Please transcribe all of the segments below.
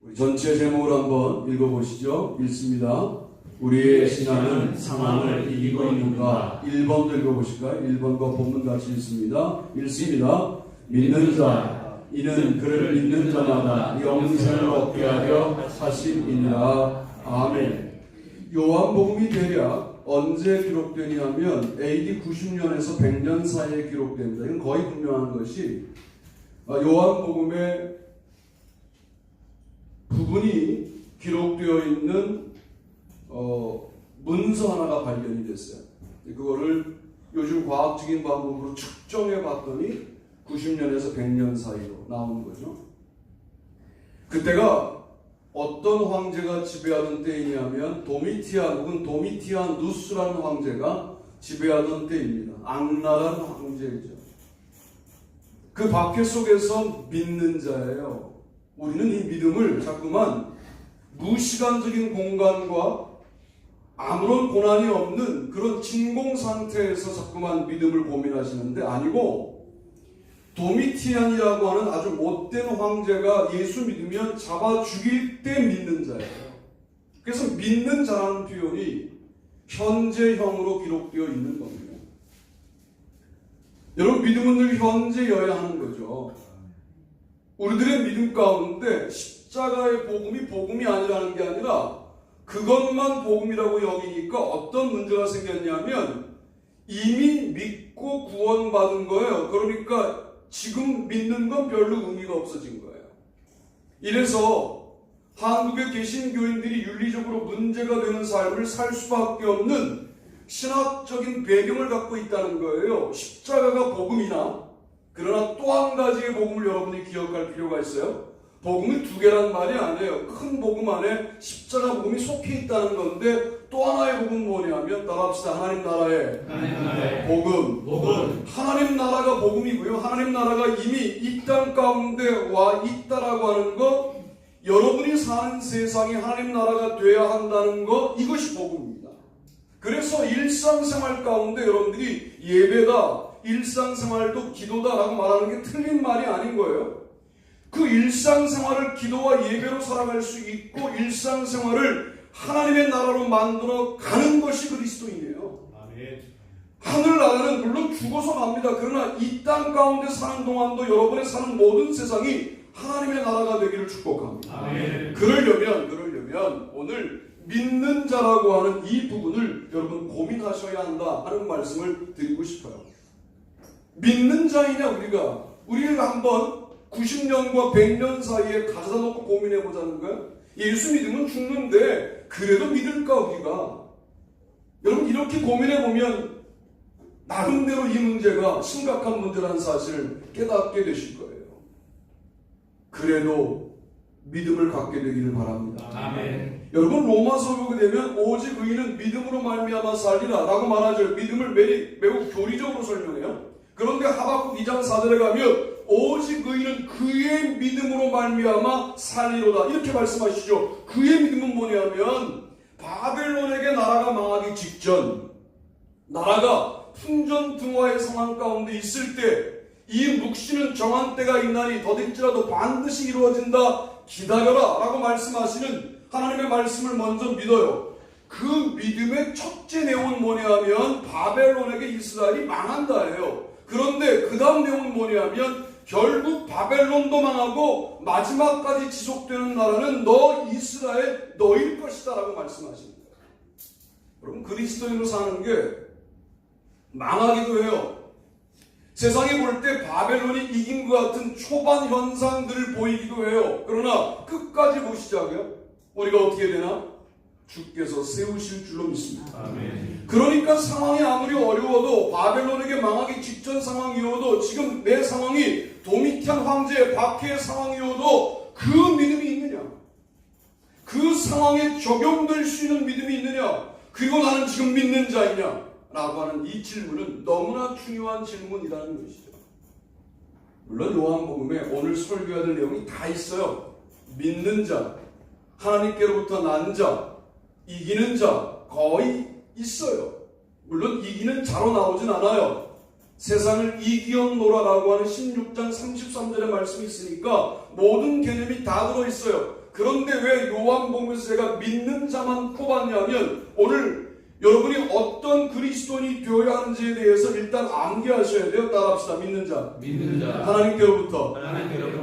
우리 전체 제목을 한번 읽어보시죠. 읽습니다. 우리의 신앙은 상황을 이기고 있는가? 1번도 읽어보실까요? 1번과 본문 같이 읽습니다. 읽습니다. 믿는 자, 이는 그를 믿는 자마다 영생을 얻게 하려 하심이니라. 아멘. 요한복음이 대략 언제 기록되냐면 AD 90년에서 100년 사이에 기록됩니다. 이건 거의 분명한 것이 요한복음의 부분이 기록되어 있는 문서 하나가 발견이 됐어요. 그거를 요즘 과학적인 방법으로 측정해 봤더니 90년에서 100년 사이로 나오는 거죠. 그때가 어떤 황제가 지배하던 때이냐면 도미티안 혹은 도미티아누스라는 황제가 지배하던 때입니다. 악랄한 황제이죠. 그 박해 속에서 믿는 자예요. 우리는 이 믿음을 자꾸만 무시간적인 공간과 아무런 고난이 없는 그런 진공 상태에서 자꾸만 믿음을 고민하시는데 아니고 도미티안이라고 하는 아주 못된 황제가 예수 믿으면 잡아 죽일 때 믿는 자예요. 그래서 믿는 자라는 표현이 현재형으로 기록되어 있는 겁니다. 여러분 믿음은 늘 현재여야 하는 거죠. 우리들의 믿음 가운데 십자가의 복음이 복음이 아니라는 게 아니라 그것만 복음이라고 여기니까 어떤 문제가 생겼냐면 이미 믿고 구원받은 거예요. 그러니까 지금 믿는 건 별로 의미가 없어진 거예요. 이래서 한국에 계신 교인들이 윤리적으로 문제가 되는 삶을 살 수밖에 없는 신학적인 배경을 갖고 있다는 거예요. 십자가가 복음이나 그러나 또 한 가지의 복음을 여러분이 기억할 필요가 있어요. 복음이 두 개란 말이 아니에요. 큰 복음 안에 십자가 복음이 속해 있다는 건데 또 하나의 복음은 뭐냐면 따라합시다. 하나님 나라의 복음. 하나님 나라가 복음이고요. 하나님 나라가 이미 이 땅 가운데 와 있다라고 하는 것, 여러분이 사는 세상이 하나님 나라가 돼야 한다는 것, 이것이 복음입니다. 그래서 일상생활 가운데 여러분들이 예배다, 일상생활도 기도다라고 말하는 게 틀린 말이 아닌 거예요. 그 일상생활을 기도와 예배로 살아갈 수 있고 일상생활을 하나님의 나라로 만들어 가는 것이 그리스도인이에요. 아멘. 하늘나라는 물론 죽어서 갑니다. 그러나 이 땅 가운데 사는 동안도 여러분의 사는 모든 세상이 하나님의 나라가 되기를 축복합니다. 아멘. 그러려면 오늘 믿는 자라고 하는 이 부분을 여러분 고민하셔야 한다 하는 말씀을 드리고 싶어요. 믿는 자이냐 우리가 한번 90년과 100년 사이에 가져다 놓고 고민해 보자는 거예요. 예수 믿으면 죽는데 그래도 믿을까 우리가? 여러분 이렇게 고민해 보면 나름대로 이 문제가 심각한 문제라는 사실을 깨닫게 되실 거예요. 그래도 믿음을 갖게 되기를 바랍니다. 아멘. 여러분 로마서 보게 되면 오직 의인은 믿음으로 말미암아 살리라 라고 말하죠. 믿음을 매우 교리적으로 설명해요. 그런데 하박국 2장 4절에 가면 오직 의인은 그의 믿음으로 말미암아 살리로다 이렇게 말씀하시죠. 그의 믿음은 뭐냐면 바벨론에게 나라가 망하기 직전, 나라가 풍전등화의 상황 가운데 있을 때 이 묵시는 정한 때가 있나니 더딜지라도 반드시 이루어진다 기다려라 라고 말씀하시는 하나님의 말씀을 먼저 믿어요. 그 믿음의 첫째 내용은 뭐냐면 바벨론에게 이스라엘이 망한다예요. 그런데 그 다음 내용은 뭐냐면 결국 바벨론도 망하고 마지막까지 지속되는 나라는 너 이스라엘 너일 것이다 라고 말씀하십니다. 여러분 그리스도인으로 사는 게 망하기도 해요. 세상이 볼 때 바벨론이 이긴 것 같은 초반 현상들을 보이기도 해요. 그러나 끝까지 보시자고요. 우리가 어떻게 되나? 주께서 세우실 줄로 믿습니다. 아멘. 그러니까 상황이 아무리 어려워도 바벨론에게 망하기 직전 상황이어도 지금 내 상황이 도미티안 황제의 박해의 상황이어도 그 믿음이 있느냐? 그 상황에 적용될 수 있는 믿음이 있느냐? 그리고 나는 지금 믿는 자이냐? 라고 하는 이 질문은 너무나 중요한 질문이라는 것이죠. 물론 요한복음에 오늘 설교해야 될 내용이 다 있어요. 믿는 자, 하나님께로부터 난 자, 이기는 자 거의 있어요. 물론 이기는 자로 나오진 않아요. 세상을 이기었노라라고 하는 16장 33절의 말씀이 있으니까 모든 개념이 다 들어있어요. 그런데 왜 요한복음에서 제가 믿는 자만 꼽았냐면 오늘 여러분이 어떤 그리스도인이 되어야 하는지에 대해서 일단 암기하셔야 돼요. 따라합시다. 믿는 자. 믿는 자. 하나님께로부터.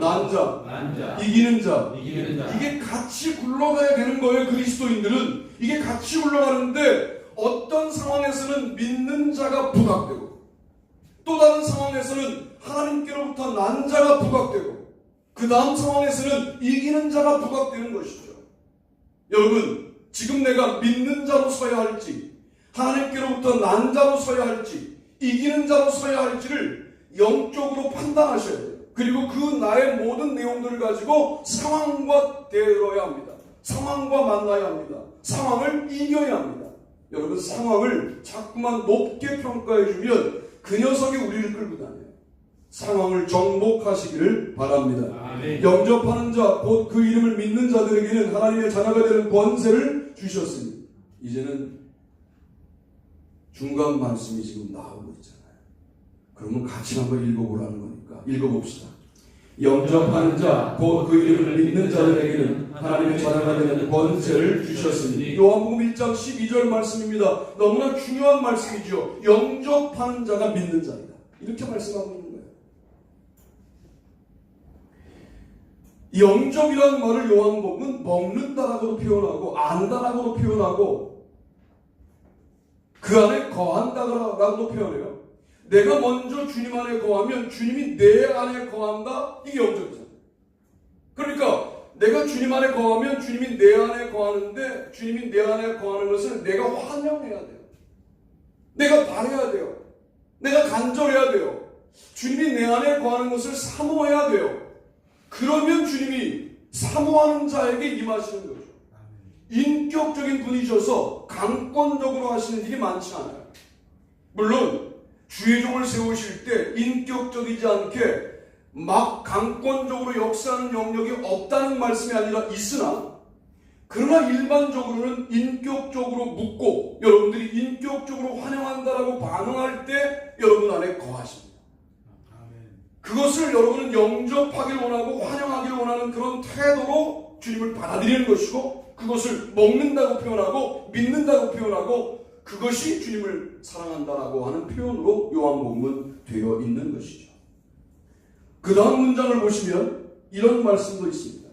난 자. 이기는 자. 이게 같이 굴러가야 되는 거예요. 그리스도인들은. 이게 같이 굴러가는데 어떤 상황에서는 믿는 자가 부각되고 또 다른 상황에서는 하나님께로부터 난 자가 부각되고 그 다음 상황에서는 이기는 자가 부각되는 것이죠. 여러분, 지금 내가 믿는 자로 서야 할지 하나님께로부터 난 자로 서야 할지 이기는 자로 서야 할지를 영적으로 판단하셔야 돼요. 그리고 그 나의 모든 내용들을 가지고 상황과 대응해야 합니다. 상황과 만나야 합니다. 상황을 이겨야 합니다. 여러분, 상황을 자꾸만 높게 평가해주면 그 녀석이 우리를 끌고 다녀요. 상황을 정복하시기를 바랍니다. 아멘. 영접하는 자, 곧 그 이름을 믿는 자들에게는 하나님의 자녀가 되는 권세를 주셨으니 이제는 중간 말씀이 지금 나오고 있잖아요. 그러면 같이 한번 읽어보라는 거니까 읽어봅시다. 영접하는 자, 곧 그 이름을 믿는 자들에게는 하나님의 자녀가 되는 권세를 주셨으니 요한복음 1장 12절 말씀입니다. 너무나 중요한 말씀이죠. 영접하는 자가 믿는 자이다. 이렇게 말씀하고 있는 거예요. 영접이라는 말을 요한복음은 먹는다라고도 표현하고 안다라고도 표현하고 그 안에 거한다라고도 표현해요. 내가 먼저 주님 안에 거하면 주님이 내 안에 거한다. 이게 영접이잖아요. 그러니까 내가 주님 안에 거하면 주님이 내 안에 거하는데 주님이 내 안에 거하는 것을 내가 환영해야 돼요. 내가 바라야 돼요. 내가 간절해야 돼요. 주님이 내 안에 거하는 것을 사모해야 돼요. 그러면 주님이 사모하는 자에게 임하시는 거죠. 인격적인 분이셔서 강권적으로 하시는 일이 많지 않아요. 물론 주의 종을 세우실 때 인격적이지 않게 막 강권적으로 역사하는 영역이 없다는 말씀이 아니라 있으나 그러나 일반적으로는 인격적으로 묻고 여러분들이 인격적으로 환영한다라고 반응할 때 여러분 안에 거하십니다. 그것을 여러분은 영접하길 원하고 환영하길 원하는 그런 태도로 주님을 받아들이는 것이고 그것을 먹는다고 표현하고 믿는다고 표현하고 그것이 주님을 사랑한다라고 하는 표현으로 요한복음은 되어 있는 것이죠. 그 다음 문장을 보시면 이런 말씀도 있습니다.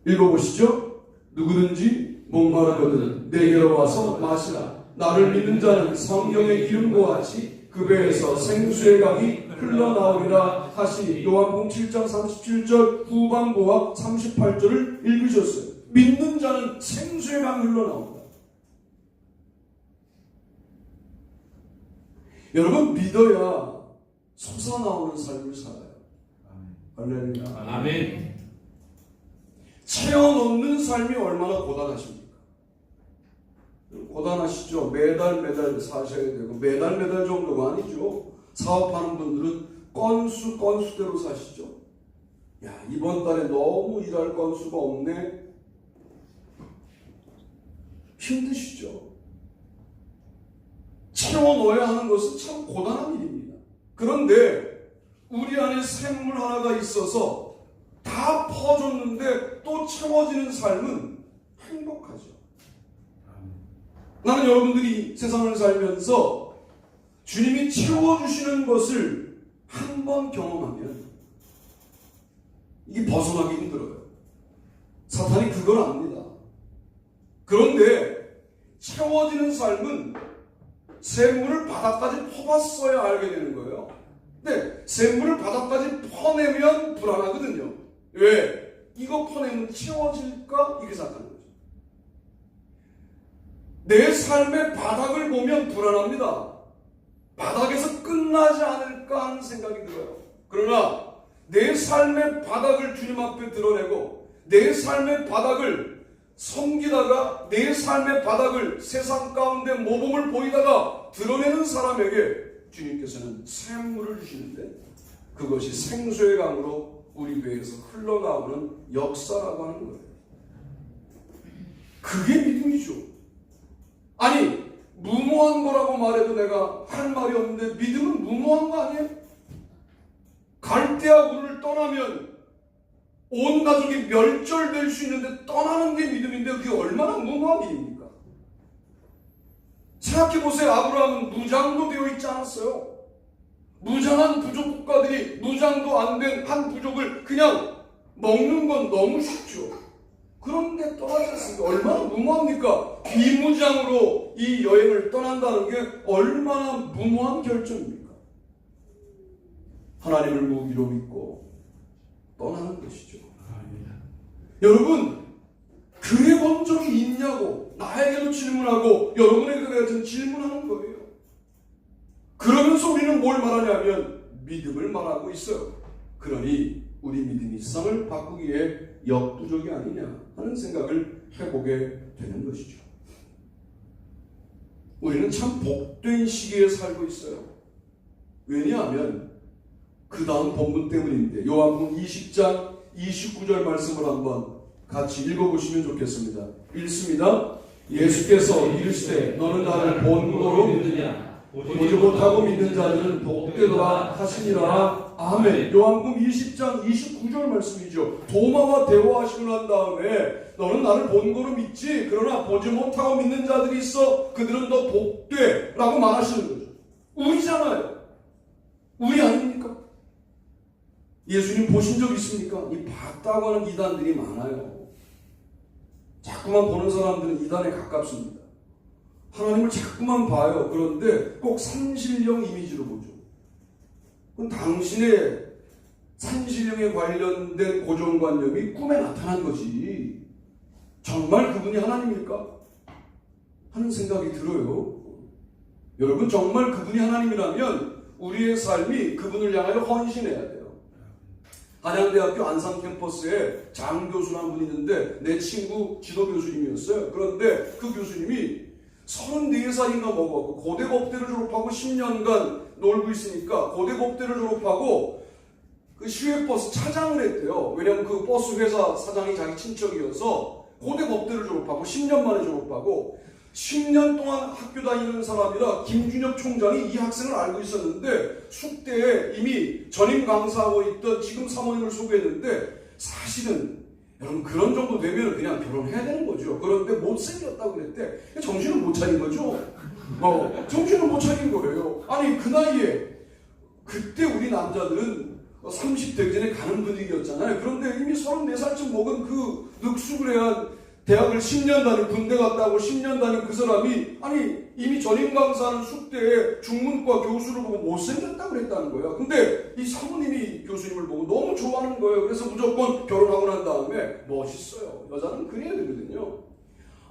읽어보시죠. 누구든지 목마르거든 내게로 와서 마시라. 나를 믿는 자는 성경의 이름과 같이 그 배에서 생수의 강이 흘러나오리라 하시니 요한복음 7장 37절 후반부와 38절을 읽으셨어요. 믿는 자는 생수의 강이 흘러나온다. 여러분, 믿어야 솟아나오는 삶을 살아요. 할렐루야. 아멘. 채워넣는 삶이 얼마나 고단하십니까? 고단하시죠. 매달 사셔야 되고 매달 정도가 아니죠. 사업하는 분들은 건수대로 사시죠. 야, 이번 달에 너무 일할 건수가 없네. 힘드시죠. 채워 넣어야 하는 것은 참 고단한 일입니다. 그런데 우리 안에 샘물 하나가 있어서 다 퍼줬는데 또 채워지는 삶은 행복하죠. 나는 여러분들이 세상을 살면서 주님이 채워주시는 것을 한 번 경험하면 이게 벗어나기 힘들어요. 사탄이 그걸 압니다. 그런데 채워지는 삶은 샘물을 바닥까지 퍼봤어야 알게 되는 거예요. 근데 샘물을 바닥까지 퍼내면 불안하거든요. 왜? 이거 퍼내면 채워질까? 이렇게 생각하는 거죠. 내 삶의 바닥을 보면 불안합니다. 바닥에서 끝나지 않을까 하는 생각이 들어요. 그러나 내 삶의 바닥을 주님 앞에 드러내고 내 삶의 바닥을 섬기다가 내 삶의 바닥을 세상 가운데 모범을 보이다가 드러내는 사람에게 주님께서는 샘물을 주시는데 그것이 생수의 강으로 우리 배에서 흘러나오는 역사라고 하는 거예요. 그게 믿음이죠. 아니, 무모한 거라고 말해도 내가 할 말이 없는데 믿음은 무모한 거 아니에요? 갈대아 우르를 떠나면 온 가족이 멸절될 수 있는데 떠나는 게 믿음인데 그게 얼마나 무모한 일입니까? 생각해보세요. 아브라함은 무장도 되어 있지 않았어요. 무장한 부족 국가들이 무장도 안 된 한 부족을 그냥 먹는 건 너무 쉽죠. 그런데 떠나지 않습니까? 얼마나 무모합니까? 비무장으로 이 여행을 떠난다는 게 얼마나 무모한 결정입니까? 하나님을 무기로 믿고 떠나는 것이죠. 여러분, 그래 본 적이 있냐고 나에게도 질문하고 여러분에게도 내가 지금 질문하는 거예요. 그러면서 우리는 뭘 말하냐면 믿음을 말하고 있어요. 그러니 우리 믿음이 세상을 바꾸기에 역부족이 아니냐 하는 생각을 해보게 되는 것이죠. 우리는 참 복된 시기에 살고 있어요. 왜냐하면 그 다음 본문 때문인데 요한복음 20장 29절 말씀을 한번 같이 읽어보시면 좋겠습니다. 읽습니다. 예수께서 이르시되 너는 나를 본고로 믿느냐 보지 못하고 믿는 자들은 복되도다 하시니라. 아멘. 요한복음 20장 29절 말씀이죠. 도마와 대화하시고 난 다음에 너는 나를 본고로 믿지 그러나 보지 못하고 믿는 자들이 있어 그들은 더 복돼 라고 말하시는 거죠. 우리잖아요. 우리 아닙니까? 예수님 보신 적 있습니까? 이 봤다고 하는 이단들이 많아요. 자꾸만 보는 사람들은 이단에 가깝습니다. 하나님을 자꾸만 봐요. 그런데 꼭 산신령 이미지로 보죠. 그건 당신의 산신령에 관련된 고정관념이 꿈에 나타난 거지. 정말 그분이 하나님일까? 하는 생각이 들어요. 여러분, 정말 그분이 하나님이라면 우리의 삶이 그분을 향하여 헌신해야 돼요. 한양대학교 안산 캠퍼스에 장 교수라는 분이 있는데 내 친구 지도 교수님이었어요. 그런데 그 교수님이 34살인가 먹었고 고대법대를 졸업하고 10년간 놀고 있으니까 고대법대를 졸업하고 그 시외버스 차장을 했대요. 왜냐하면 그 버스 회사 사장이 자기 친척이어서 고대법대를 졸업하고 10년 만에 졸업하고 10년 동안 학교 다니는 사람이라 김준혁 총장이 이 학생을 알고 있었는데 숙대에 이미 전임 강사하고 있던 지금 사모님을 소개했는데 사실은 여러분 그런 정도 되면 그냥 결혼해야 되는 거죠. 그런데 못생겼다고 그랬대. 정신을 못 차린 거죠. 정신을 못 차린 거예요. 아니 그 나이에 그때 우리 남자들은 30대 전에 가는 분위기였잖아요. 그런데 이미 34살쯤 먹은 그 늑수그레한 대학을 10년 다닌 군대 갔다 오고 10년 다닌 그 사람이 아니 이미 전임 강사하는 숙대에 중문과 교수를 보고 못생겼다고 그랬다는 거야. 근데 이 사모님이 교수님을 보고 너무 좋아하는 거예요. 그래서 무조건 결혼하고 난 다음에 멋있어요. 여자는 그래야 되거든요.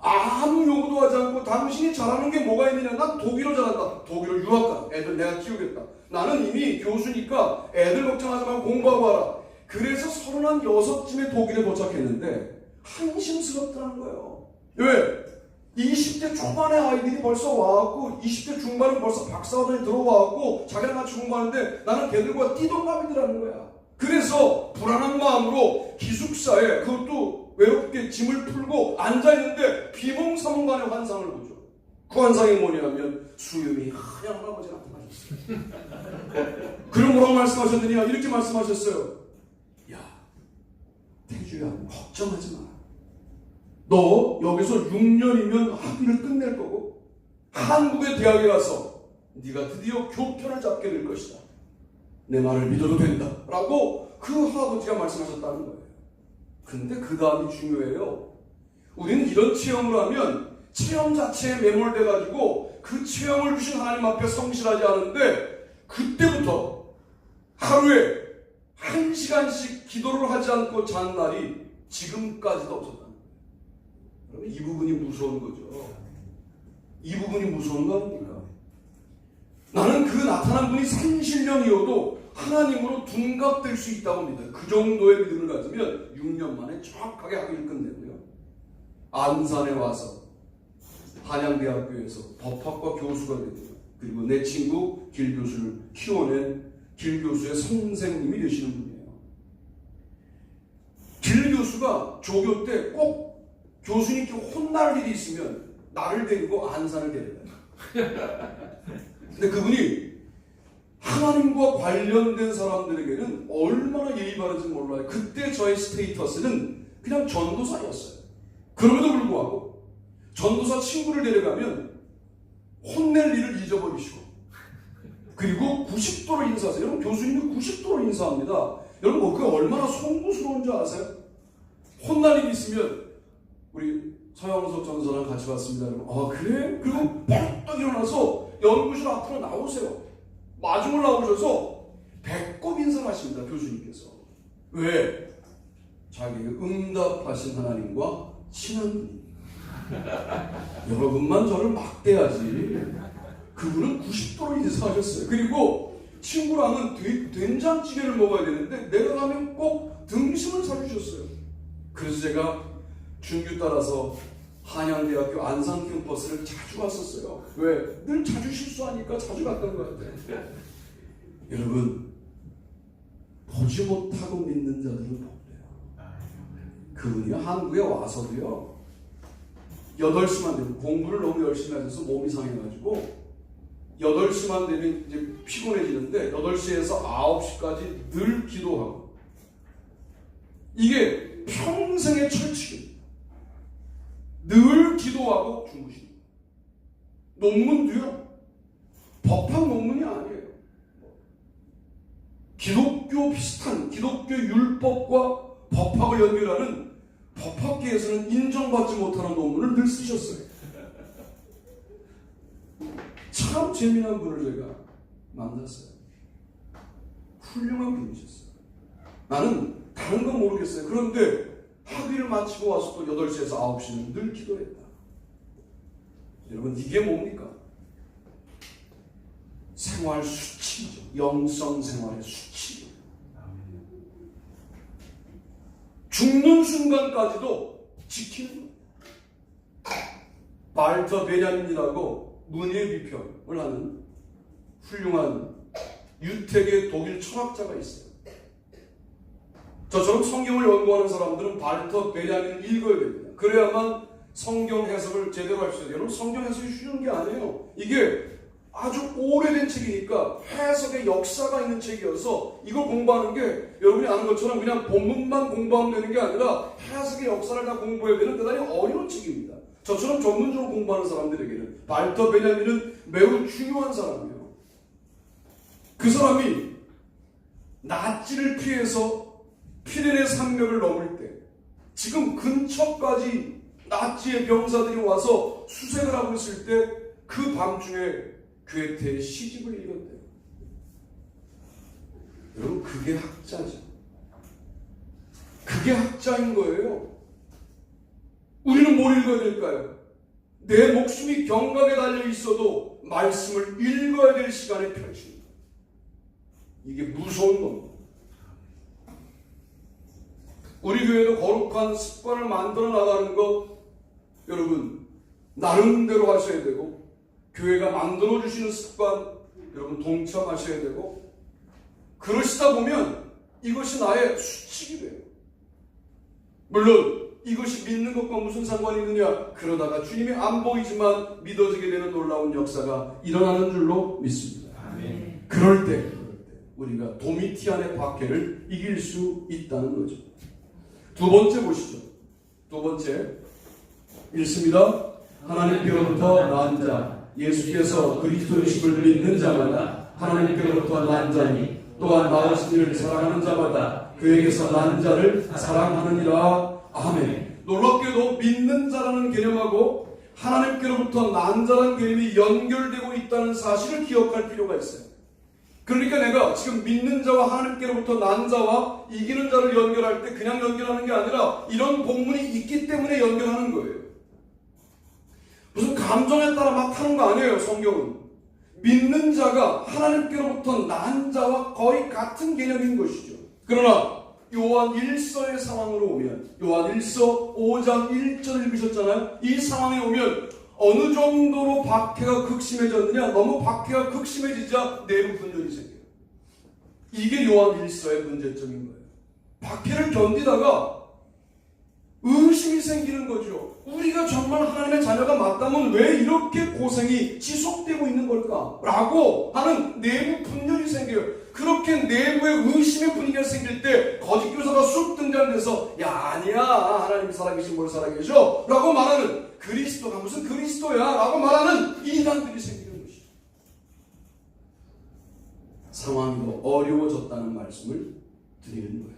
아무 요구도 하지 않고 당신이 잘하는 게 뭐가 있느냐. 난 독일어 잘한다. 독일어 유학 가. 애들 내가 키우겠다. 나는 이미 교수니까 애들 걱정하지 말고 공부하고 와라. 그래서 36쯤에 독일에 도착했는데 한심스럽다는 거예요. 왜? 20대 초반의 아이들이 벌써 와갖고 20대 중반은 벌써 박사학원에 들어와갖고 자기랑 같이 공부하는데 나는 걔들과 띠동갑이더라는 거야. 그래서 불안한 마음으로 기숙사에 그것도 외롭게 짐을 풀고 앉아있는데 비몽사몽간의 환상을 보죠. 그 환상이 뭐냐면 수염이 하얀 할아버지 나타나셨어요. 그럼 뭐라고 말씀하셨느냐? 이렇게 말씀하셨어요. 야, 태주야, 걱정하지 마. 너 여기서 6년이면 학위를 끝낼 거고 한국의 대학에 가서 네가 드디어 교편을 잡게 될 것이다. 내 말을 믿어도 된다. 라고 그 할아버지가 말씀하셨다는 거예요. 근데 그 다음이 중요해요. 우리는 이런 체험을 하면 체험 자체에 매몰돼가지고 그 체험을 주신 하나님 앞에 성실하지 않은데 그때부터 하루에 1시간씩 기도를 하지 않고 잔 날이 지금까지도 없었다. 이 부분이 무서운 거죠. 이 부분이 무서운 거 아닙니까? 나는 그 나타난 분이 산신령이어도 하나님으로 둔갑될 수 있다고 믿어요. 그 정도의 믿음을 가지면 6년 만에 정확하게 학위를 끝내고요. 안산에 와서 한양대학교에서 법학과 교수가 되고요. 그리고 내 친구 길 교수를 키워낸 길 교수의 선생님이 되시는 분이에요. 길 교수가 조교 때 꼭 교수님께 혼날 일이 있으면 나를 데리고 안산을 데려가요. 근데 그분이 하나님과 관련된 사람들에게는 얼마나 예의 바른지 몰라요. 그때 저의 스테이터스는 그냥 전도사였어요. 그럼에도 불구하고 전도사 친구를 데려가면 혼낼 일을 잊어버리시고, 그리고 90도로 인사하세요. 여러분, 교수님은 90도로 인사합니다. 여러분, 그게 얼마나 송구스러운 줄 아세요? 혼날 일이 있으면 우리 서영석 전사랑 같이 왔습니다. 여러분, 아 그래? 그리고 빡 일어나서 연구실 앞으로 나오세요. 마중을 나오셔서 배꼽 인사를 하십니다. 교수님께서. 왜? 자기가 응답하신 하나님과 친한 분입니다. 여러분만 저를 막대하지. 그분은 90도로 인사하셨어요. 그리고 친구랑은 된장찌개를 먹어야 되는데 내가 가면 꼭 등심을 사주셨어요. 그래서 제가 준규 따라서 한양대학교 안산 캠퍼스를 자주 갔었어요. 왜? 늘 자주 실수하니까 자주 갔던 것 같아요. 여러분, 보지 못하고 믿는 자들은 없대요. 그분이 한국에 와서도요, 8시만 되면 공부를 너무 열심히 하셔서 몸이 상해가지고 8시만 되면 이제 피곤해지는데 8시에서 9시까지 늘 기도하고, 이게 평생의 철칙입니다. 늘 기도하고 주무십니다. 논문도요, 법학 논문이 아니에요. 기독교 비슷한 기독교 율법과 법학을 연결하는 법학계에서는 인정받지 못하는 논문을 늘 쓰셨어요. 참 재미난 분을 제가 만났어요. 훌륭한 분이셨어요. 나는 다른 건 모르겠어요. 그런데 학위를 마치고 와서 또 8시에서 9시는 늘 기도했다. 여러분, 이게 뭡니까? 생활 수칙이죠. 영성 생활의 수칙이에요. 죽는 순간까지도 지키는 거예요. 발터 베냐민이라고 문예의 비평을 하는 훌륭한 유택의 독일 철학자가 있어요. 저처럼 성경을 연구하는 사람들은 발터 베냐민을 읽어야 됩니다. 그래야만 성경 해석을 제대로 할 수 있어요. 여러분, 성경 해석이 쉬운 게 아니에요. 이게 아주 오래된 책이니까 해석의 역사가 있는 책이어서 이걸 공부하는 게 여러분이 아는 것처럼 그냥 본문만 공부하면 되는 게 아니라 해석의 역사를 다 공부해야 되는 대단히 어려운 책입니다. 저처럼 전문적으로 공부하는 사람들에게는 발터 베냐민은 매우 중요한 사람이에요. 그 사람이 나치를 피해서 피레네 산맥을 넘을 때 지금 근처까지 나치의 병사들이 와서 수색을 하고 있을 때 그 밤중에 괴테의 시집을 읽었대요. 여러분, 그게 학자죠. 그게 학자인 거예요. 우리는 뭘 읽어야 될까요? 내 목숨이 경각에 달려 있어도 말씀을 읽어야 될 시간에 펼칩니다. 이게 무서운 겁니다. 우리 교회도 거룩한 습관을 만들어 나가는 것, 여러분 나름대로 하셔야 되고, 교회가 만들어주시는 습관 여러분 동참하셔야 되고, 그러시다 보면 이것이 나의 수칙이 돼요. 물론 이것이 믿는 것과 무슨 상관이 있느냐, 그러다가 주님이 안 보이지만 믿어지게 되는 놀라운 역사가 일어나는 줄로 믿습니다. 아멘. 그럴 때 우리가 도미티안의 박해를 이길 수 있다는 거죠. 두 번째 보시죠. 두 번째 읽습니다. 하나님께로부터 난 자, 예수께서 그리스도이심을 믿는 자마다 하나님께로부터 난 자니, 또한 나오신 이를 사랑하는 자마다 그에게서 난 자를 사랑하느니라. 아멘. 놀랍게도 믿는 자라는 개념하고 하나님께로부터 난 자라는 개념이 연결되고 있다는 사실을 기억할 필요가 있어요. 그러니까 내가 지금 믿는 자와 하나님께로부터 난 자와 이기는 자를 연결할 때 그냥 연결하는 게 아니라 이런 본문이 있기 때문에 연결하는 거예요. 무슨 감정에 따라 막 하는 거 아니에요. 성경은 믿는 자가 하나님께로부터 난 자와 거의 같은 개념인 것이죠. 그러나 요한 1서의 상황으로 오면, 요한 1서 5장 1절 읽으셨잖아요. 이 상황에 오면 어느 정도로 박해가 극심해졌느냐, 너무 박해가 극심해지자 내부 분열이 생겨요. 이게 요한 1서의 문제점인 거예요. 박해를 견디다가 의심이 생기는 거죠. 우리가 정말 하나님의 자녀가 맞다면 왜 이렇게 고생이 지속되고 있는 걸까? 라고 하는 내부 분열이 생겨요. 그렇게 내부에 의심의 분위기가 생길 때 거짓 교사가 쑥 등장돼서 야 아니야 하나님이 살아계신 뭘 살아계셔 라고 말하는 그리스도가 무슨 그리스도야 라고 말하는 이단들이 생기는 것이죠. 상황이 더 어려워졌다는 말씀을 드리는 거예요.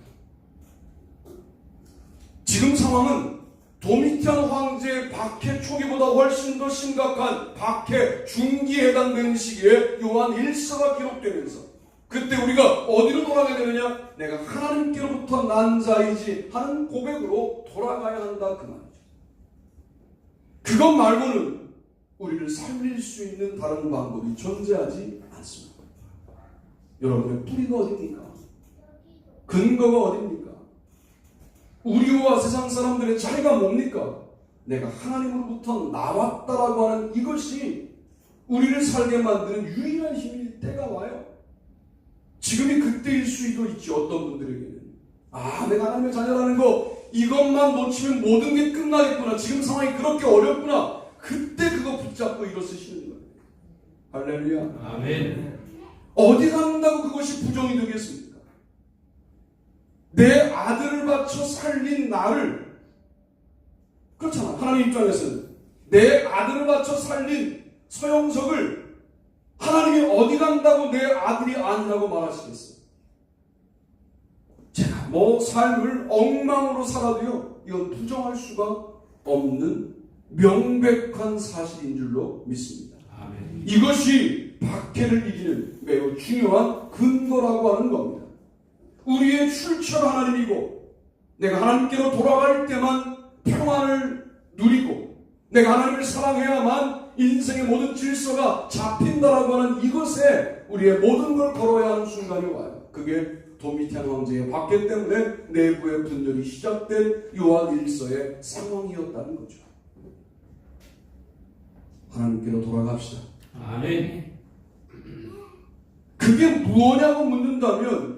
지금 상황은 도미티안 황제의 박해 초기보다 훨씬 더 심각한 박해 중기에 해당되는 시기에 요한 1서가 기록되면서 그때 우리가 어디로 돌아가게 되느냐? 내가 하나님께로부터 난 자이지 하는 고백으로 돌아가야 한다 그 말이죠. 그것 말고는 우리를 살릴 수 있는 다른 방법이 존재하지 않습니다. 여러분의 뿌리가 어디입니까? 근거가 어디입니까? 우리와 세상 사람들의 차이가 뭡니까? 내가 하나님으로부터 나왔다라고 하는 이것이 우리를 살게 만드는 유일한 힘일 때가 와요. 지금이 그때일 수도 있지. 어떤 분들에게는 내가 하나님의 자녀라는 거 이것만 놓치면 모든 게 끝나겠구나. 지금 상황이 그렇게 어렵구나. 그때 그거 붙잡고 일어서시는 거예요. 할렐루야. 아멘. 어디 간다고 그것이 부정이 되겠습니까? 내 아들을 바쳐 살린 나를, 그렇잖아. 하나님 입장에서는 내 아들을 바쳐 살린 서영석을 하나님이 어디 간다고 내 아들이 아니라고 말하시겠어요? 제가 삶을 엉망으로 살아도요, 이건 부정할 수가 없는 명백한 사실인 줄로 믿습니다. 아멘. 이것이 박해를 이기는 매우 중요한 근거라고 하는 겁니다. 우리의 출처가 하나님이고 내가 하나님께로 돌아갈 때만 평안을 누리고 내가 하나님을 사랑해야만 인생의 모든 질서가 잡힌다라고 하는 이것에 우리의 모든 걸 걸어야 하는 순간이 와요. 그게 도미티안 황제의 박해 때문에 내부의 분열이 시작된 요한 1서의 상황이었다는 거죠. 하나님께로 돌아갑시다. 아멘. 그게 무엇냐고 묻는다면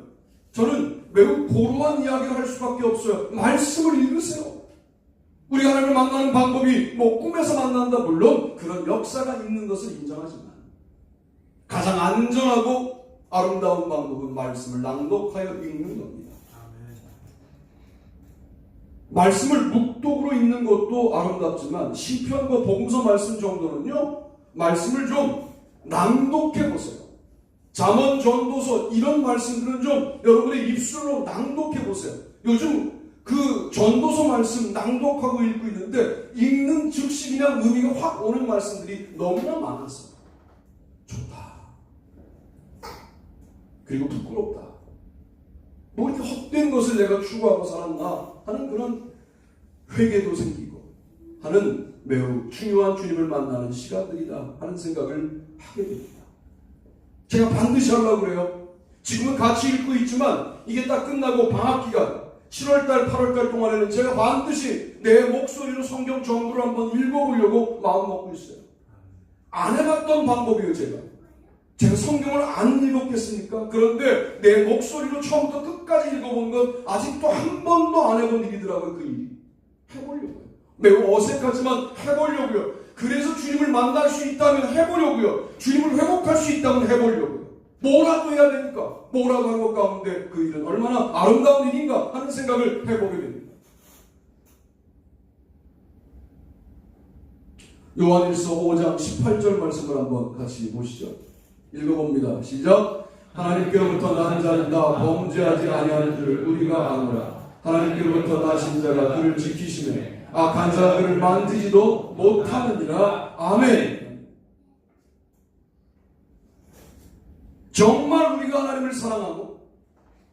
저는 매우 고루한 이야기를 할 수밖에 없어요. 말씀을 읽으세요. 우리 하나님을 만나는 방법이 꿈에서 만난다. 물론 그런 역사가 있는 것을 인정하지만 가장 안전하고 아름다운 방법은 말씀을 낭독하여 읽는 겁니다. 말씀을 묵독으로 읽는 것도 아름답지만 시편과 복음서 말씀 정도는요, 말씀을 좀 낭독해 보세요. 잠언, 전도서 이런 말씀들은 좀 여러분의 입술로 낭독해 보세요. 요즘 그 전도서 말씀 낭독하고 읽고 있는데 읽는 즉시 그냥 의미가 확 오는 말씀들이 너무나 많아서 좋다. 그리고 부끄럽다. 뭐 이렇게 헛된 것을 내가 추구하고 살았나 하는 그런 회개도 생기고 하는 매우 중요한 주님을 만나는 시간들이다 하는 생각을 하게 됩니다. 제가 반드시 하려고 그래요. 지금은 같이 읽고 있지만 이게 딱 끝나고 방학기간 7월달, 8월달 동안에는 제가 반드시 내 목소리로 성경 전부를 한번 읽어보려고 마음먹고 있어요. 안 해봤던 방법이에요. 제가 성경을 안 읽었겠습니까? 그런데 내 목소리로 처음부터 끝까지 읽어본 건 아직도 한 번도 안 해본 일이더라고요. 그 일이. 해보려고요. 매우 어색하지만 해보려고요. 그래서 주님을 만날 수 있다면 해보려고요. 주님을 회복할 수 있다면 해보려고요. 뭐라도 해야 되니까. 뭐라도 하는 것 가운데 그 일은 얼마나 아름다운 일인가 하는 생각을 해보게 됩니다. 요한일서 5장 18절 말씀을 한번 같이 보시죠. 읽어봅니다. 시작. 하나님께로부터 난 자는 다 범죄하지 아니하는 줄을 우리가 아노라. 하나님께로부터 나신 자가 그를 지키시매 악한 자가 그를 만지지도 못하느니라. 아멘. 정말 우리가 하나님을 사랑하고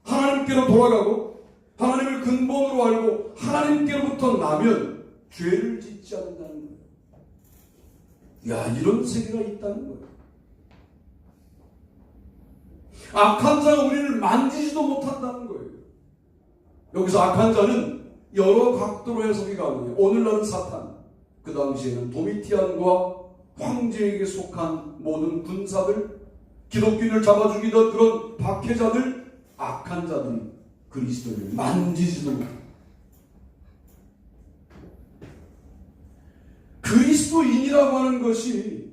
하나님께로 돌아가고 하나님을 근본으로 알고 하나님께로부터 나면 죄를 짓지 않는다는 거예요. 야, 이런 세계가 있다는 거예요. 악한 자가 우리를 만지지도 못한다는 거예요. 여기서 악한 자는 여러 각도로 해석이 가능해요. 오늘날은 사탄, 그 당시에는 도미티안과 황제에게 속한 모든 군사들, 기독교인을 잡아 죽이던 그런 박해자들, 악한 자들이 그리스도를 만지지도 못해요. 그리스도인이라고 하는 것이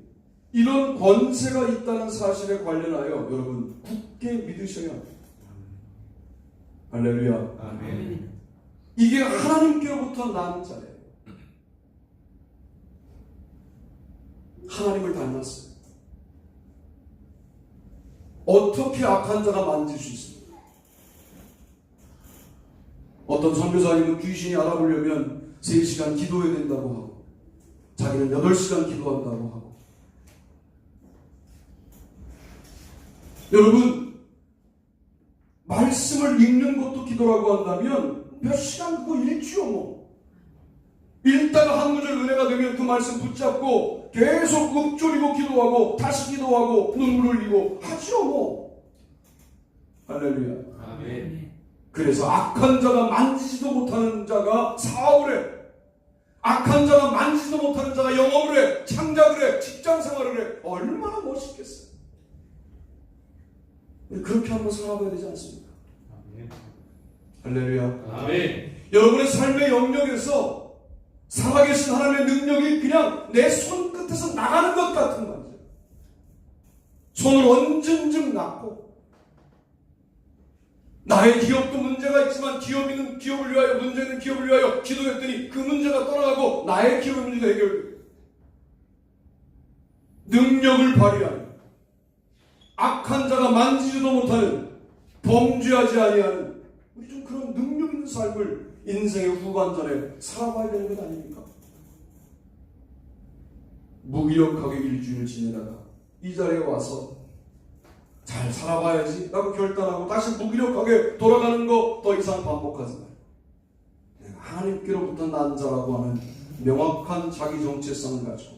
이런 권세가 있다는 사실에 관련하여 여러분 굳게 믿으셔야 합니다. 할렐루야. 아멘. 이게 하나님께로부터 난 자예요. 하나님을 닮았어요. 어떻게 악한 자가 만질 수 있습니까? 어떤 선교사님은 귀신이 알아보려면 3시간 기도해야 된다고 하고 자기는 8시간 기도한다고 하고. 여러분, 말씀을 읽는 것도 기도라고 한다면 몇 시간 그거 읽지요 뭐. 읽다가 한 구절 은혜가 되면 그 말씀 붙잡고 계속 읊조리고 기도하고 다시 기도하고 눈물 흘리고 하지요 뭐. 할렐루야. 아멘. 그래서 악한 자가 만지지도 못하는 자가 사업을 해. 악한 자가 만지지도 못하는 자가 영업을 해. 창작을 해. 직장생활을 해. 얼마나 멋있겠어요. 그렇게 한번 살아봐야 되지 않습니까? 아멘. 할렐루야. 아멘. 여러분의 삶의 영역에서 살아계신 하나님의 능력이 그냥 내 손끝에서 나가는 것 같은 말이죠. 손을 얹은 낳고 나의 기업도 문제가 있지만 기업인은 기업을 위하여 문제는 기업을 위하여 기도했더니 그 문제가 떠나가고 나의 기업의 문제가 해결돼요. 능력을 발휘하는 악한 자가 만지지도 못하는 범죄하지 아니하는 우리 좀 그런 능력 있는 삶을 인생의 후반전에 살아봐야 되는 것 아닙니까? 무기력하게 일주일 지내다가 이 자리에 와서 잘 살아봐야지 라고 결단하고 다시 무기력하게 돌아가는 거 더 이상 반복하지 마요. 내가 하나님께로부터 난 자라고 하는 명확한 자기 정체성을 가지고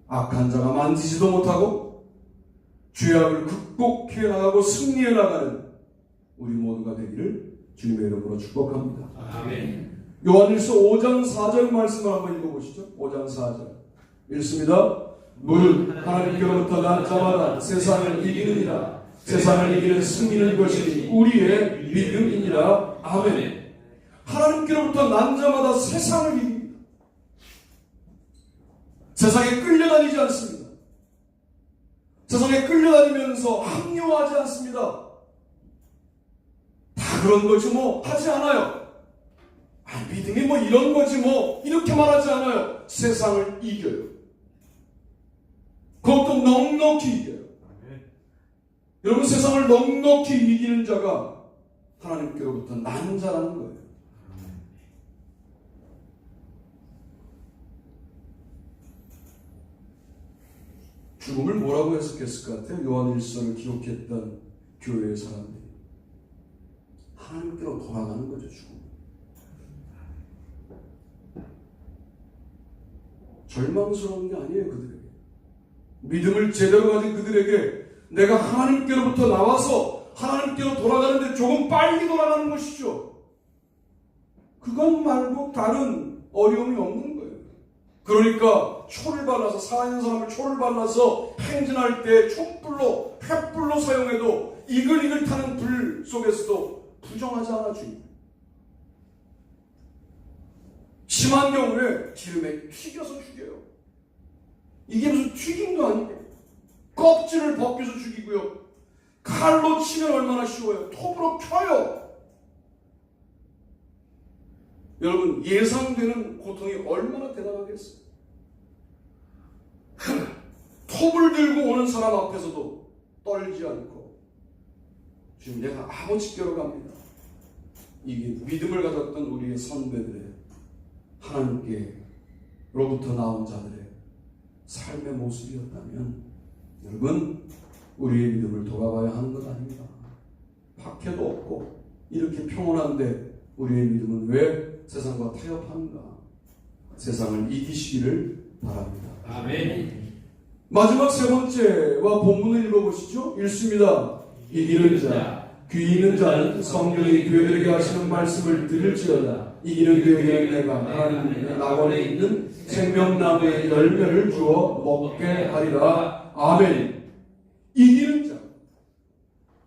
악한 자가 만지지도 못하고 죄악을 극복해 나가고 승리해 나가는 우리 모두가 되기를 주님의 이름으로 축복합니다. 아멘. 요한일서 5장 4절 말씀을 한번 읽어보시죠. 5장 4절 읽습니다. 무릇 하나님께로부터 난 자마다 세상을 이기느니라. 세상을 이기는 승리는 것이 우리의 믿음이니라. 아멘. 하나님께로부터 난 자마다 세상을 이깁니다. 세상에 끌려다니지 않습니다. 세상에 끌려다니면서 합리화하지 않습니다. 다 그런 거지 뭐 하지 않아요. 믿음이 뭐 이런 거지 뭐 이렇게 말하지 않아요. 세상을 이겨요. 그것도 넉넉히 이겨요. 여러분, 세상을 넉넉히 이기는 자가 하나님께로부터 난 자라는 거예요. 죽음을 뭐라고 해석했을 것 같아요? 요한일서를 기록했던 교회의 사람들이 하나님께로 돌아가는 거죠. 죽음. 절망스러운 게 아니에요. 그들에게 믿음을 제대로 가진 그들에게 내가 하나님께로부터 나와서 하나님께로 돌아가는데 조금 빨리 돌아가는 것이죠. 그것 말고 다른 어려움이 없는 거예요. 그러니까 초를 발라서 살아있는 사람을 초를 발라서 행진할 때 촛불로 횃불로 사용해도 이글이글 타는 불 속에서도 부정하지 않아 주님. 심한 경우에 기름에 튀겨서 죽여요. 이게 무슨 튀김도 아니고 껍질을 벗겨서 죽이고요. 칼로 치면 얼마나 쉬워요. 톱으로 켜요. 여러분, 예상되는 고통이 얼마나 대단하겠어요. 톱을 들고 오는 사람 앞에서도 떨지 않고 지금 내가 아버지께로 갑니다. 이게 믿음을 가졌던 우리의 선배들의 하나님께로부터 나온 자들의 삶의 모습이었다면 여러분, 우리의 믿음을 돌아봐야 하는 것 아닙니다. 박해도 없고 이렇게 평온한데 우리의 믿음은 왜 세상과 타협한가? 세상을 이기시기를 바랍니다. 아멘. 마지막 세 번째와 본문을 읽어보시죠. 읽습니다. 이기는 자, 귀 있는 자는 성령이 교회들에게 하시는 말씀을 들을지어다. 이기는 교회에게 내가 하나님의 낙원에 있는 생명나무의 열매를 주어 먹게 하리라. 아멘. 이기는 자.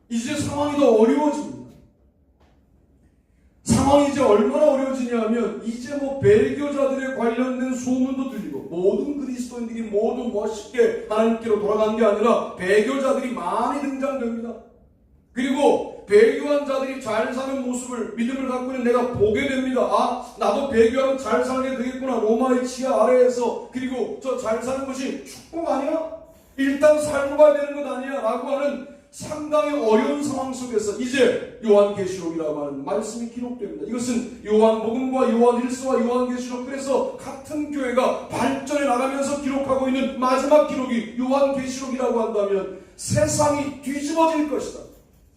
이제 상황이 더 어려워집니다. 상황이 이제 얼마나 어려워지냐면 이제 뭐 배교자들에 관련된 소문도 들리고 모든 그리스도인들이 모두 멋있게 하나님께로 돌아간 게 아니라 배교자들이 많이 등장됩니다. 그리고 배교한 자들이 잘 사는 모습을 믿음을 갖고 있는 내가 보게 됩니다. 아, 나도 배교하면 잘 살게 되겠구나. 로마의 지하 아래에서. 그리고 저 잘 사는 것이 축복 아니야? 일단 살고 가야 되는 것 아니야? 라고 하는 상당히 어려운 상황 속에서 이제 요한계시록이라고 하는 말씀이 기록됩니다. 이것은 요한복음과 요한일서와 요한계시록, 그래서 같은 교회가 발전해 나가면서 기록하고 있는 마지막 기록이 요한계시록이라고 한다면 세상이 뒤집어질 것이다.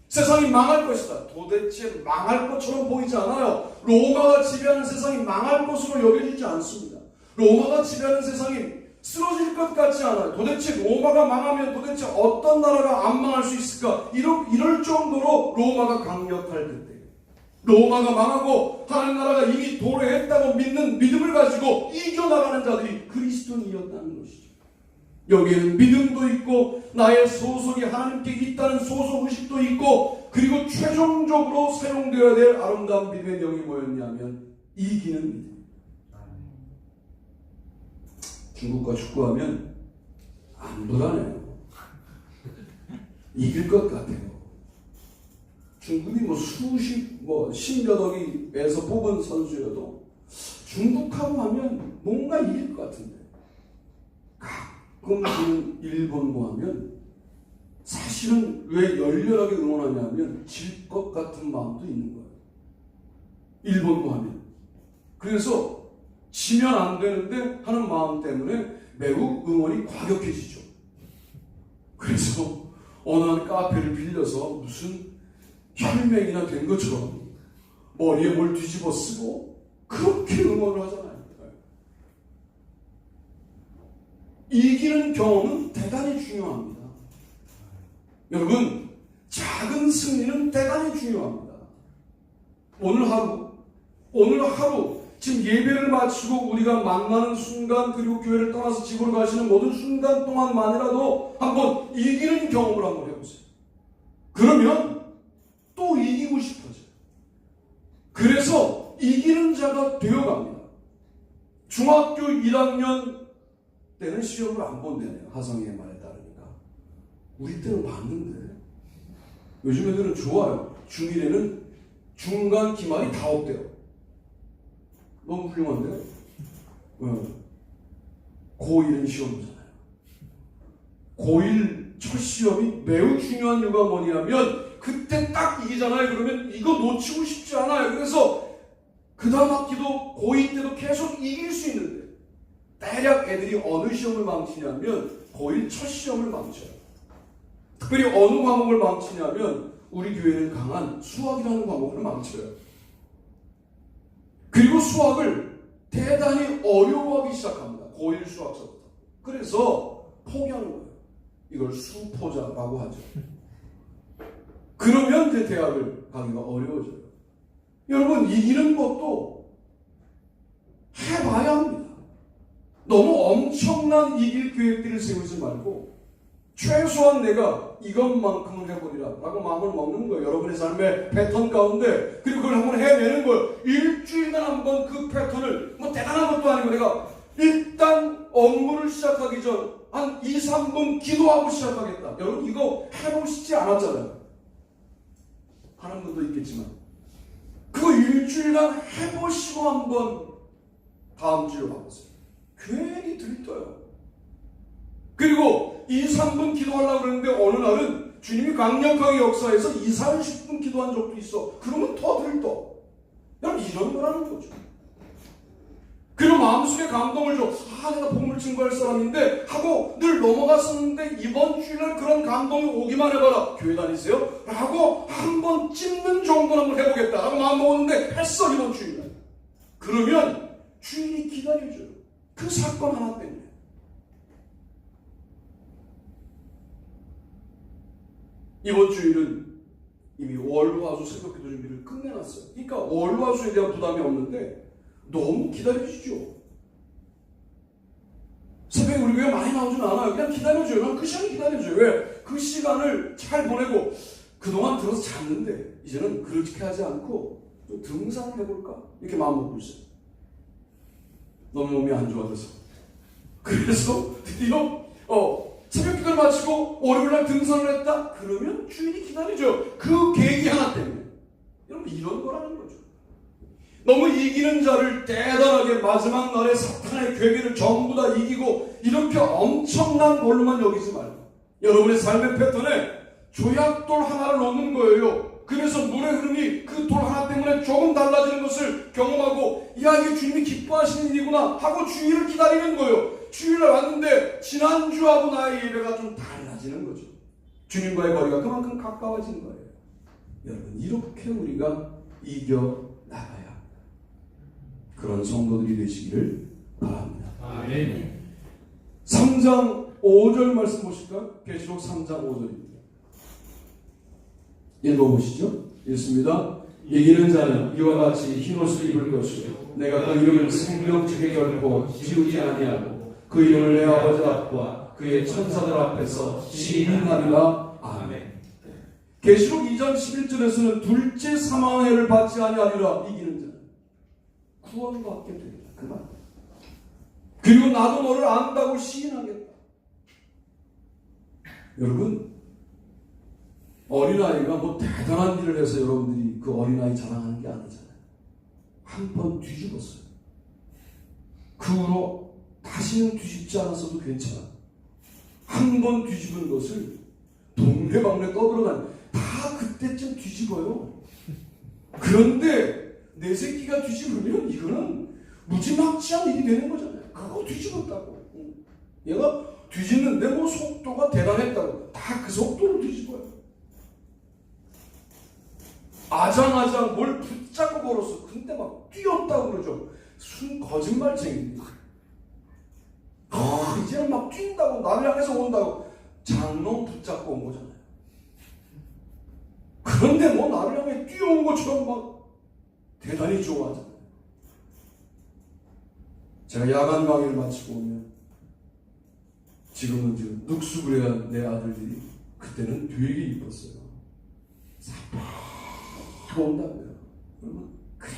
세상이 망할 것이다. 도대체 망할 것처럼 보이지 않아요. 로마가 지배하는 세상이 망할 것으로 여겨지지 않습니다. 로마가 지배하는 세상이 쓰러질 것 같지 않아요. 도대체 로마가 망하면 도대체 어떤 나라가 안 망할 수 있을까? 이럴 정도로 로마가 강력할 그때, 로마가 망하고 하나님 나라가 이미 도래했다고 믿는 믿음을 가지고 이겨나가는 자들이 그리스도인이었다는 것이죠. 여기에는 믿음도 있고 나의 소속이 하나님께 있다는 소속의식도 있고, 그리고 최종적으로 사용되어야 될 아름다운 믿음의 영이 뭐였냐면 이기는 믿음. 중국과 축구하면 안 불안해요. 이길 것 같아요. 중국이 뭐 십몇 억에서 뽑은 선수여도 중국하고 하면 뭔가 이길 것 같은데, 가끔 지는 일본과 하면 사실은 왜 열렬하게 응원하냐면 질 것 같은 마음도 있는 거예요. 일본과 하면. 그래서 지면 안 되는데 하는 마음 때문에 매우 응원이 과격해지죠. 그래서 어느 한 카페를 빌려서 무슨 혈맹이나 된 것처럼 머리에 뭘 뒤집어 쓰고 그렇게 응원을 하잖아요. 이기는 경험은 대단히 중요합니다. 여러분, 작은 승리는 대단히 중요합니다. 오늘 하루 지금 예배를 마치고 우리가 만나는 순간, 그리고 교회를 떠나서 집으로 가시는 모든 순간 동안만이라도 한번 이기는 경험을 한번 해보세요. 그러면 또 이기고 싶어져요. 그래서 이기는 자가 되어갑니다. 중학교 1학년 때는 시험을 안 본다네요. 하성이의 말에 따르니까. 우리 때는 봤는데 요즘 애들은 좋아요. 중1에는 중간 기말이 다 없대요. 너무 훌륭한데요? 고1은 시험 보잖아요. 고1 첫 시험이 매우 중요한 이유가 뭐냐면 그때 딱 이기잖아요. 그러면 이거 놓치고 싶지 않아요. 그래서 그 다음 학기도 고2 때도 계속 이길 수 있는데, 대략 애들이 어느 시험을 망치냐면 고1 첫 시험을 망쳐요. 특별히 어느 과목을 망치냐면 우리 교회는 강한 수학이라는 과목을 망쳐요. 그리고 수학을 대단히 어려워하기 시작합니다. 고1 수학서부터. 그래서 포기하는 거예요. 이걸 수포자라고 하죠. 그러면 이제 대학을 가기가 어려워져요. 여러분, 이기는 것도 해봐야 합니다. 너무 엄청난 이길 계획들을 세우지 말고 최소한 내가 이것만큼은 해보리라 라고 마음을 먹는 거예요. 여러분의 삶의 패턴 가운데. 그리고 그걸 한번 해내는 거예요. 일주일간 한번 그 패턴을, 뭐 대단한 것도 아니고 내가 일단 업무를 시작하기 전 한 2, 3분 기도하고 시작하겠다. 여러분 이거 해보시지 않았잖아요. 하는 분도 있겠지만 그거 일주일간 해보시고 한번 다음 주에 와보세요. 괜히 들떠요. 그리고 2, 3분 기도하려고 그러는데 어느 날은 주님이 강력하게 역사해서 2, 30분 기도한 적도 있어. 그러면 더 들떠. 여러분 이런 거라는 거죠. 그리고 마음속에 감동을 줘. 내가 복음을 증거할 사람인데 하고 늘 넘어갔었는데 이번 주일날 그런 감동이 오기만 해봐라. 교회 다니세요? 라고 한번 찝는 정도는 한번 해보겠다 라고 마음 먹었는데 했어, 이번 주일날. 그러면 주인이 기다려줘요. 그 사건 하나 때문에. 이번 주일은 이미 월화수 새벽기도 준비를 끝내놨어요. 그러니까 월화수에 대한 부담이 없는데 너무 기다려주죠. 새벽에 우리 교회 많이 나오진 않아요. 그냥 기다려줘요. 난 그 시간을 기다려줘요. 왜? 그 시간을 잘 보내고, 그동안 들어서 잤는데 이제는 그렇게 하지 않고 좀 등산을 해볼까? 이렇게 마음 먹고 있어요. 너무 몸이 안 좋아져서. 그래서 드디어 새벽 기도를 마치고 월요일날 등산을 했다? 그러면 주인이 기다리죠. 그 계기 하나 때문에. 여러분 이런 거라는 거죠. 너무 이기는 자를 대단하게 마지막 날에 사탄의 괴계를 전부 다 이기고 이렇게 엄청난 걸로만 여기지 말고 여러분의 삶의 패턴에 조약돌 하나를 넣는 거예요. 그래서 물의 흐름이 그 돌 하나 때문에 조금 달라지는 것을 경험하고 야 이게 주님이 기뻐하시는 일이구나 하고 주일을 기다리는 거예요. 주일날 왔는데 지난주하고 나의 예배가 좀 달라지는 거죠. 주님과의 거리가 그만큼 가까워진 거예요. 여러분 이렇게 우리가 이겨나가야 그런 성도들이 되시기를 바랍니다. 아멘. 3장 5절 말씀 보실까요? 계시록 3장 5절입니다. 읽어보시죠. 읽습니다. 이기는 자는 이와 같이 흰옷을 입을 것이요 내가 그 이름을 생명책에 결코 지우지 아니하고 그 이름을 내 아버지 앞과 그의 천사들 앞에서 시인하리라. 아멘. 계시록 2장 11절에서는 둘째 사망의 해를 받지 아니하리라. 이기는 자는 구원받게 되리라. 그 말. 그리고 나도 너를 안다고 시인하겠다. 여러분 어린아이가 뭐 대단한 일을 해서 여러분들이 그 어린아이 자랑하는 게 아니잖아요. 한 번 뒤집었어요. 그 후로 다시는 뒤집지 않았어도 괜찮아. 한 번 뒤집은 것을 동네방네 떠들어다니 다 그때쯤 뒤집어요. 그런데 내 새끼가 뒤집으면 이거는 무지막지한 일이 되는 거잖아요. 그거 뒤집었다고. 얘가 뒤집는데 뭐 속도가 대단했다고. 다 그 속도로 뒤집어요. 아장아장 뭘 붙잡고 걸었어. 근데 막 뛰었다고 그러죠. 순 거짓말쟁이입니다. 이제는 막 뛴다고 나를 향해서 온다고 장롱 붙잡고 온 거잖아요. 그런데 뭐 나를 향해 뛰어온 것처럼 막 대단히 좋아하잖아요. 제가 야간 강의를 마치고 오면 지금은 지금 늑수그레한 내 아들들이 그때는 되게 이뻤어요. 사파가 온다고요. 그러면 그래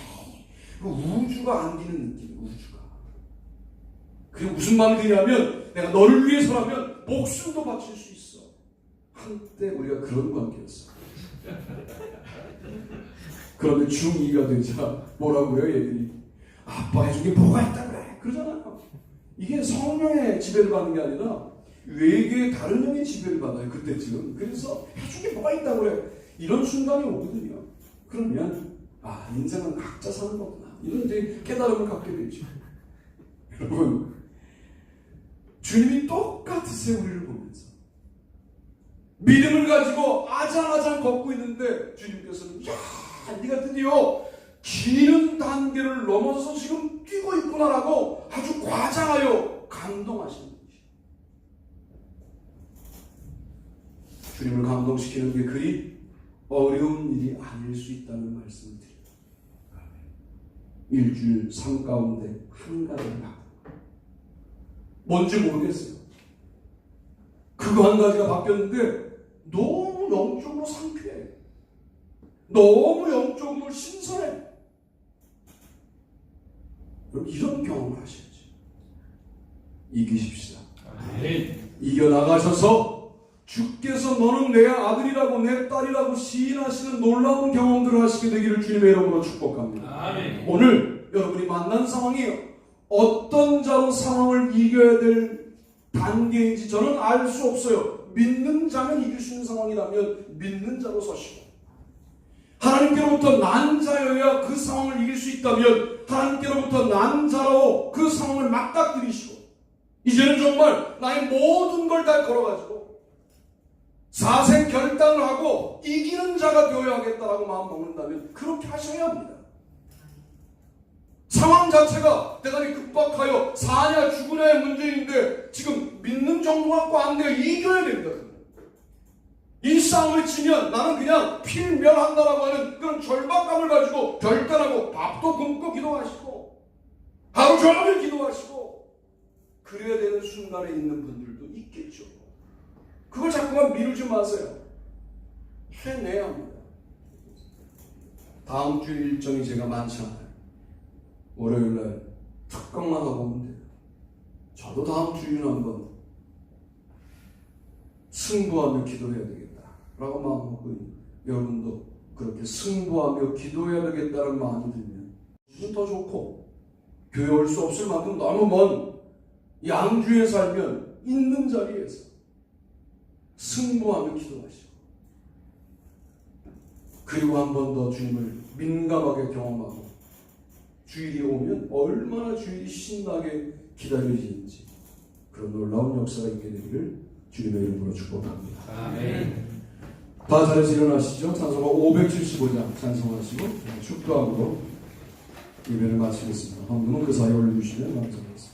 우주가 안기는 느낌이에요. 우주가. 그게 무슨 마음이 드냐면 내가 너를 위해서라면 목숨도 바칠 수 있어. 한때 우리가 그런 관계였어. 그런데 중2가 되자 뭐라고요 얘들이? 아빠 해준 게 뭐가 있다 그래 그러잖아요. 이게 성령의 지배를 받는 게 아니라 외계의 다른 영의 지배를 받아요 그때쯤. 그래서 해준 게 뭐가 있다 그래 이런 순간이 오거든요. 그러면 인생은 각자 사는 거구나 이런 이제 깨달음을 갖게 되죠. 여러분 주님이 똑같으세요. 우리를 보면서 믿음을 가지고 아장아장 걷고 있는데 주님께서는 야 네가 드디어 기는 단계를 넘어서서 지금 뛰고 있구나라고 아주 과장하여 감동하시는 분이시죠. 주님을 감동시키는 게 그리 어려운 일이 아닐 수 있다는 말씀을 드립니다. 일주일 삶 가운데 한 가지를 하고 뭔지 모르겠어요. 그거 한 가지가 바뀌었는데 너무 영적으로 상쾌해. 너무 영적으로 신선해. 여러분 이런 경험을 하셔야지. 이기십시다. 이겨나가셔서 주께서 너는 내 아들이라고 내 딸이라고 시인하시는 놀라운 경험들을 하시게 되기를 주님의 이름으로 축복합니다. 아멘. 오늘 여러분이 만난 상황이 어떤 자로 상황을 이겨야 될 단계인지 저는 알 수 없어요. 믿는 자면 이길 수 있는 상황이라면 믿는 자로 서시고 하나님께로부터 난 자여야 그 상황을 이길 수 있다면 하나님께로부터 난 자로 그 상황을 맞닥뜨리시고 이제는 정말 나의 모든 걸 다 걸어가지고 사생 결단을 하고 이기는 자가 되어야 하겠다라고 마음 먹는다면 그렇게 하셔야 합니다. 상황 자체가 대단히 급박하여 사냐 죽으냐의 문제인데 지금 믿는 정도 갖고 안 돼요. 이겨야 됩니다. 이 싸움을 치면 나는 그냥 필멸한다라고 하는 그런 절박감을 가지고 결단하고 밥도 굶고 기도하시고 하루 종일 기도하시고 그래야 되는 순간에 있는 분들도 있겠죠. 그걸 자꾸만 미루지 마세요. 해내야 합니다. 다음 주 일정이 제가 많지 않아요. 월요일날 특강만 하고 오면 돼요. 저도 다음 주일은 한번 승부하며 기도해야 되겠다 라고 마음먹고 있는 여러분도 그렇게 승부하며 기도해야 되겠다는 마음이 들면 무슨 더 좋고 교회 올 수 없을 만큼 너무 먼 양주에 살면 있는 자리에서 승부하며 기도하시고 그리고 한 번 더 주님을 민감하게 경험하고 주일이 오면 얼마나 주일이 신나게 기다려지는지 그런 놀라운 역사가 있게 되기를 주님의 이름으로 축복합니다. 아멘. 다 자리에서 일어나시죠. 찬송가 575장 찬송하시고 축도함으로 예배를 마치겠습니다. 헌금은 그 사이에 올려주시면 감사하겠습니다.